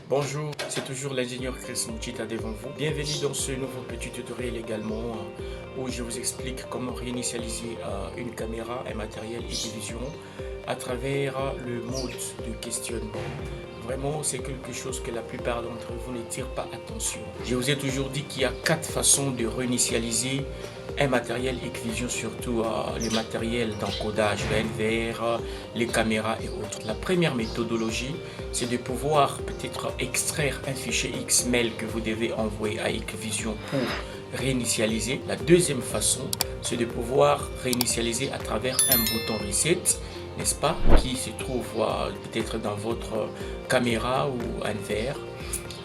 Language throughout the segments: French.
Bonjour, c'est toujours l'ingénieur Chris Mouchita devant vous. Bienvenue dans ce nouveau petit tutoriel également où je vous explique comment réinitialiser une caméra, un matériel Hikvision à travers le mode de questionnement. Vraiment, c'est quelque chose que la plupart d'entre vous ne tirent pas attention. Je vous ai toujours dit qu'il y a 4 façons de réinitialiser un matériel Hikvision, surtout le matériel d'encodage, le NVR, les caméras et autres. La première méthodologie, c'est de pouvoir peut-être extraire un fichier XML que vous devez envoyer à Hikvision pour réinitialiser. La deuxième façon, c'est de pouvoir réinitialiser à travers un bouton Reset, n'est-ce pas, qui se trouve peut-être dans votre caméra ou NVR.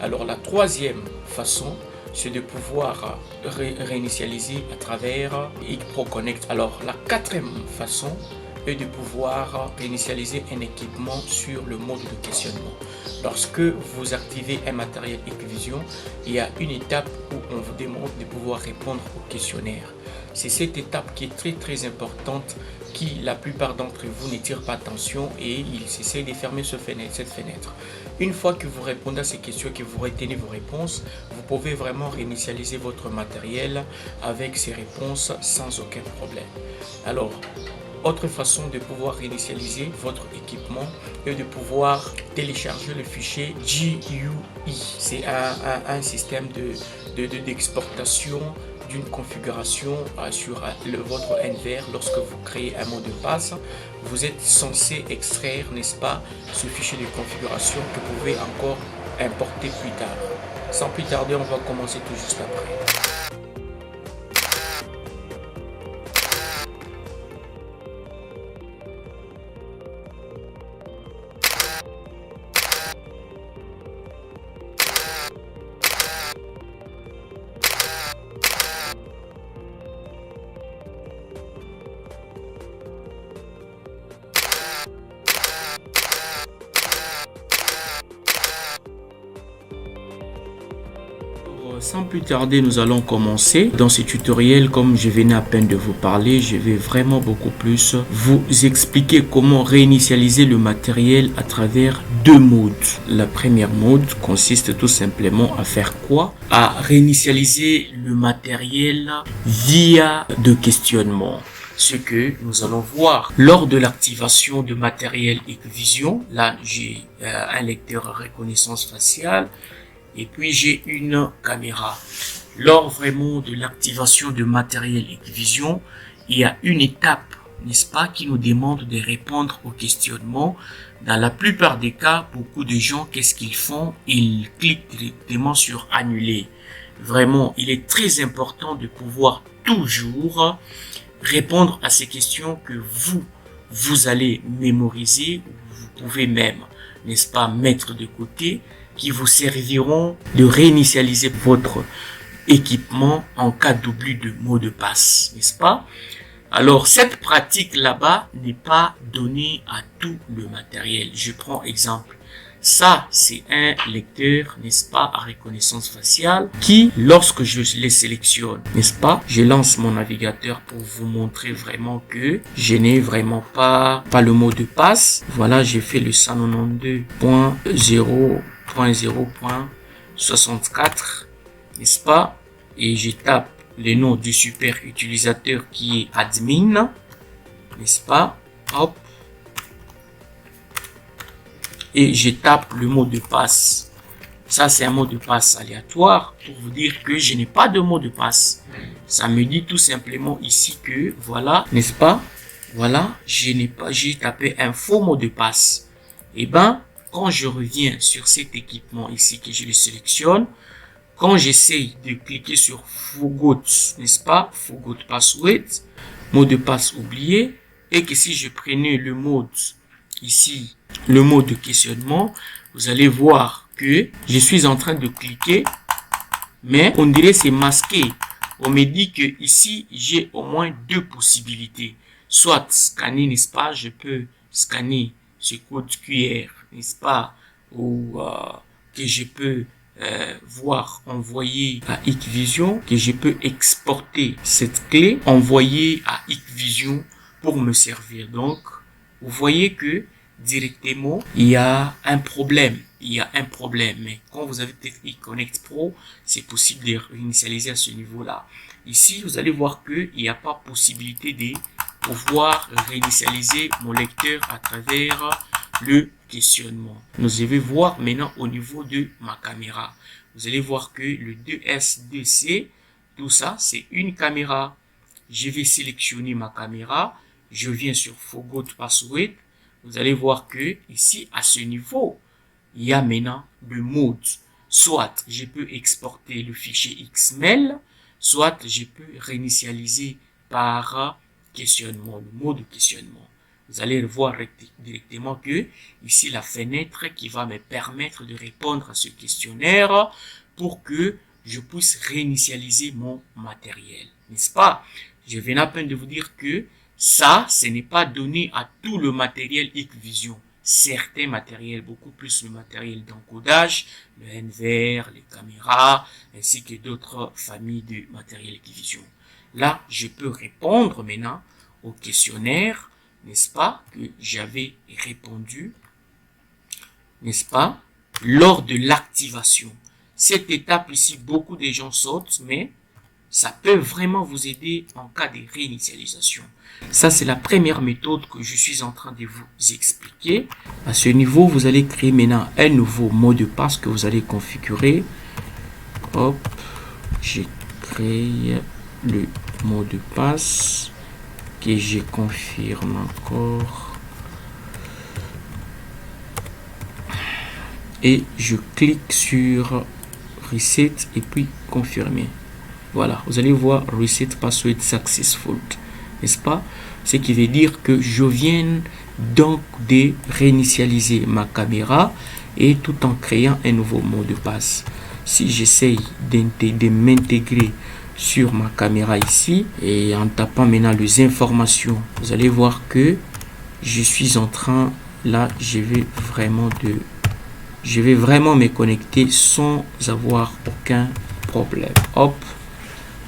Alors la troisième façon, c'est de pouvoir réinitialiser à travers Pro Connect. Alors la quatrième façon est de pouvoir réinitialiser un équipement sur le mode de questionnement. Lorsque vous activez un matériel Hikvision, il y a une étape où on vous demande de pouvoir répondre au questionnaire. C'est cette étape qui est très importante, qui la plupart d'entre vous ne tirent pas attention et ils essaient de fermer cette fenêtre. Une fois que vous répondez à ces questions et que vous retenez vos réponses, vous pouvez vraiment réinitialiser votre matériel avec ces réponses sans aucun problème. Alors, autre façon de pouvoir réinitialiser votre équipement est de pouvoir télécharger le fichier GUI. C'est un système d'exportation d'une configuration sur votre NVR. Lorsque vous créez un mot de passe, vous êtes censé extraire, n'est-ce pas, ce fichier de configuration que vous pouvez encore importer plus tard. Sans plus tarder, on va commencer tout juste après. Sans plus tarder, nous allons commencer. Dans ce tutoriel, comme je venais à peine de vous parler, je vais vraiment beaucoup plus vous expliquer comment réinitialiser le matériel à travers deux modes. La première mode consiste tout simplement à faire quoi? À réinitialiser le matériel via de questionnement. Ce que nous allons voir lors de l'activation de matériel Hikvision. Là, j'ai un lecteur à reconnaissance faciale. Et puis j'ai une caméra. Lors vraiment de l'activation de matériel Hikvision, il y a une étape, n'est-ce pas, qui nous demande de répondre au questionnement. Dans la plupart des cas, beaucoup de gens, qu'est-ce qu'ils font? Ils cliquent directement sur annuler. Vraiment, il est très important de pouvoir toujours répondre à ces questions que vous allez mémoriser, ou vous pouvez même, n'est-ce pas, mettre de côté, qui vous serviront de réinitialiser votre équipement en cas d'oubli de mot de passe, n'est-ce pas? Alors, cette pratique là-bas n'est pas donnée à tout le matériel. Je prends exemple. Ça, c'est un lecteur, n'est-ce pas, à reconnaissance faciale qui, lorsque je les sélectionne, n'est-ce pas, je lance mon navigateur pour vous montrer vraiment que je n'ai vraiment pas le mot de passe. Voilà, j'ai fait le 192.0.0.64, n'est-ce pas, et je tape le nom du super utilisateur qui est admin, n'est-ce pas, hop, et je tape le mot de passe. Ça, c'est un mot de passe aléatoire pour vous dire que je n'ai pas de mot de passe. Ça me dit tout simplement ici que, voilà, n'est-ce pas, voilà, j'ai tapé un faux mot de passe. Et ben, quand je reviens sur cet équipement ici que je le sélectionne, quand j'essaye de cliquer sur Forgot, n'est-ce pas, Forgot Password, mot de passe oublié, et que si je prenais le mode ici, le mot de questionnement, vous allez voir que je suis en train de cliquer, mais on dirait c'est masqué. On me dit que ici, j'ai au moins deux possibilités. Soit scanner, n'est-ce pas, je peux scanner ce code QR, n'est-ce pas, ou que je peux voir envoyer à Hikvision, que je peux exporter cette clé, envoyer à Hikvision pour me servir. Donc, vous voyez que directement, il y a un problème. il y a un problème. Mais quand vous avez peut-être iConnect Pro, c'est possible de réinitialiser à ce niveau-là. Ici, vous allez voir qu'il n'y a pas possibilité de pouvoir réinitialiser mon lecteur à travers le questionnement. Nous allons voir maintenant au niveau de ma caméra. Vous allez voir que le 2S, 2C, tout ça, c'est une caméra. Je vais sélectionner ma caméra. Je viens sur Forgot Password. Vous allez voir que ici, à ce niveau, il y a maintenant le mode. Soit je peux exporter le fichier XML, soit je peux réinitialiser par questionnement, le mode questionnement. Vous allez voir directement que ici la fenêtre qui va me permettre de répondre à ce questionnaire pour que je puisse réinitialiser mon matériel, n'est-ce pas? Je viens à peine de vous dire que ça, ce n'est pas donné à tout le matériel Hikvision. Certains matériels, beaucoup plus le matériel d'encodage, le NVR, les caméras, ainsi que d'autres familles de matériel Hikvision. Là, je peux répondre maintenant au questionnaire, n'est-ce pas, que j'avais répondu, n'est-ce pas, lors de l'activation. Cette étape ici, beaucoup de gens sautent, mais ça peut vraiment vous aider en cas de réinitialisation. Ça, c'est la première méthode que je suis en train de vous expliquer. À ce niveau, vous allez créer maintenant un nouveau mot de passe que vous allez configurer. Hop, j'ai créé le mot de passe que je confirme encore. Et je clique sur Reset et puis confirmer. Voilà, vous allez voir Reset Password Successful, n'est-ce pas? Ce qui veut dire que je viens donc de réinitialiser ma caméra et tout en créant un nouveau mot de passe. Si j'essaye de m'intégrer sur ma caméra ici et en tapant maintenant les informations, vous allez voir que je suis en train, là, je vais vraiment me connecter sans avoir aucun problème. Hop.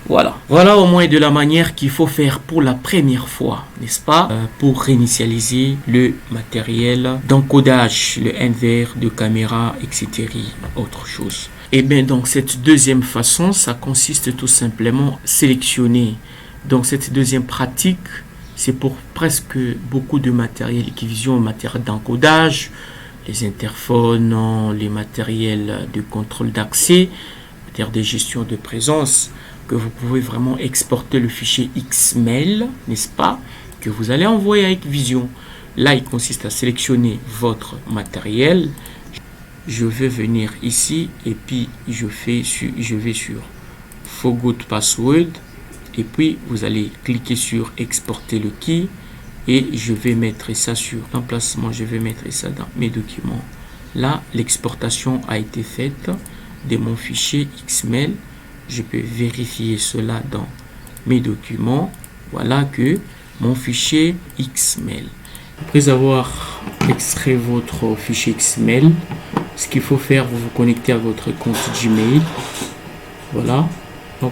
Voilà au moins de la manière qu'il faut faire pour la première fois, n'est-ce pas, pour réinitialiser le matériel d'encodage, le NVR de caméra, etc. Autre chose. Et bien donc cette deuxième façon, ça consiste tout simplement à sélectionner. Donc cette deuxième pratique, c'est pour presque beaucoup de matériel Hikvision, matériel d'encodage, les interphones, les matériels de contrôle d'accès, matériel de gestion de présence, que vous pouvez vraiment exporter le fichier XML, n'est-ce pas, que vous allez envoyer avec Hikvision. Là, il consiste à sélectionner votre matériel. Je vais venir ici et puis je vais sur Forgot Password et puis vous allez cliquer sur exporter le key et je vais mettre ça sur emplacement. Je vais mettre ça dans mes documents. Là, l'exportation a été faite de mon fichier XML. Je peux vérifier cela dans mes documents. Voilà que mon fichier XML. Après avoir extrait votre fichier XML, ce qu'il faut faire, vous vous connectez à votre compte Gmail. Voilà. Hop.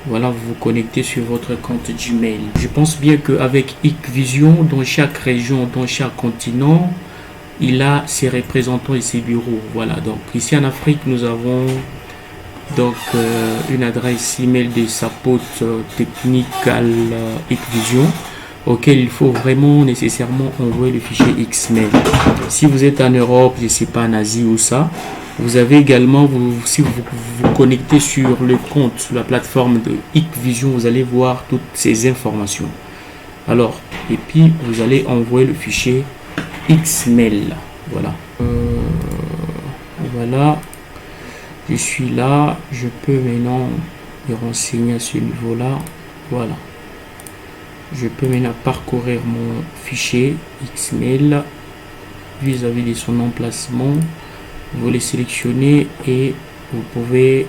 Voilà, vous vous connectez sur votre compte Gmail. Je pense bien qu'avec Hikvision, dans chaque région, dans chaque continent, il a ses représentants et ses bureaux. Voilà. Donc ici en Afrique, nous avons donc une adresse email de support technical Hikvision auquel il faut vraiment nécessairement envoyer le fichier XML. Si vous êtes en Europe, je ne sais pas, en Asie ou ça, vous avez également, si vous vous connectez sur le compte, sur la plateforme de Hikvision, vous allez voir toutes ces informations. Alors, et puis vous allez envoyer le fichier XML. Voilà. Voilà. Je suis là, je peux maintenant me renseigner à ce niveau-là. Voilà. Je peux maintenant parcourir mon fichier XML vis-à-vis de son emplacement. Vous les sélectionnez et vous pouvez,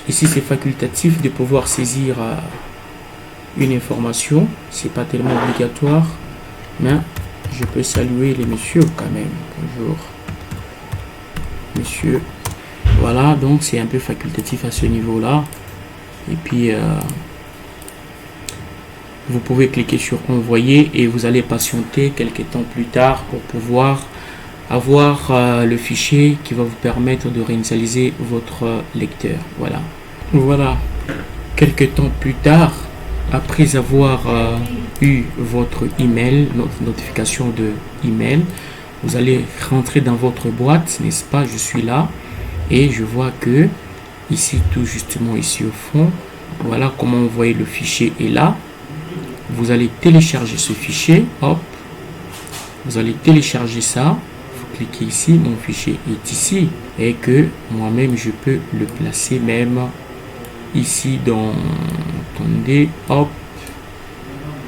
ici c'est facultatif de pouvoir saisir une information. C'est pas tellement obligatoire, mais je peux saluer les messieurs quand même. Bonjour, messieurs. Voilà, donc c'est un peu facultatif à ce niveau-là. Et puis, vous pouvez cliquer sur envoyer et vous allez patienter quelques temps plus tard pour pouvoir avoir le fichier qui va vous permettre de réinitialiser votre lecteur. Voilà. Quelques temps plus tard, après avoir eu votre email, notre notification de email, vous allez rentrer dans votre boîte, n'est-ce pas? Je suis là et je vois que ici, tout justement ici au fond, voilà comment vous voyez le fichier est là. Vous allez télécharger ce fichier, hop, vous allez télécharger ça. Vous cliquez ici, mon fichier est ici et que moi-même je peux le placer même ici dans, attendez, hop,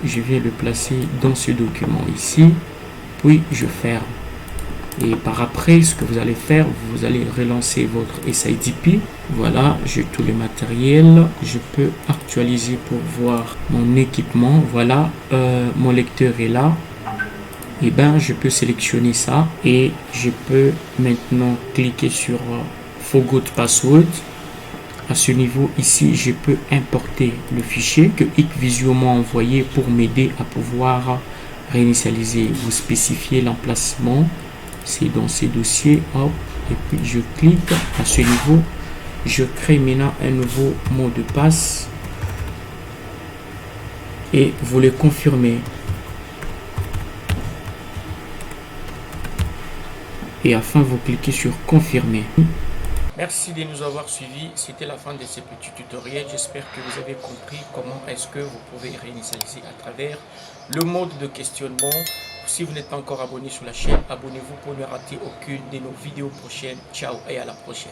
je vais le placer dans ce document ici, puis je ferme. Et par après, ce que vous allez faire, vous allez relancer votre SIDP. Voilà, j'ai tout le matériel. Je peux actualiser pour voir mon équipement. Voilà, mon lecteur est là. Et ben, je peux sélectionner ça et je peux maintenant cliquer sur Forgot Password. À ce niveau ici, je peux importer le fichier que Hikvision m'a envoyé pour m'aider à pouvoir réinitialiser. Vous spécifiez l'emplacement. C'est dans ces dossiers, hop, et puis je clique. À ce niveau, je crée maintenant un nouveau mot de passe et vous le confirmez. Et enfin, vous cliquez sur confirmer. Merci de nous avoir suivis. C'était la fin de ce petit tutoriel. J'espère que vous avez compris comment est-ce que vous pouvez réinitialiser à travers le mode de questionnement. Si vous n'êtes pas encore abonné sur la chaîne, abonnez-vous pour ne rater aucune de nos vidéos prochaines. Ciao et à la prochaine.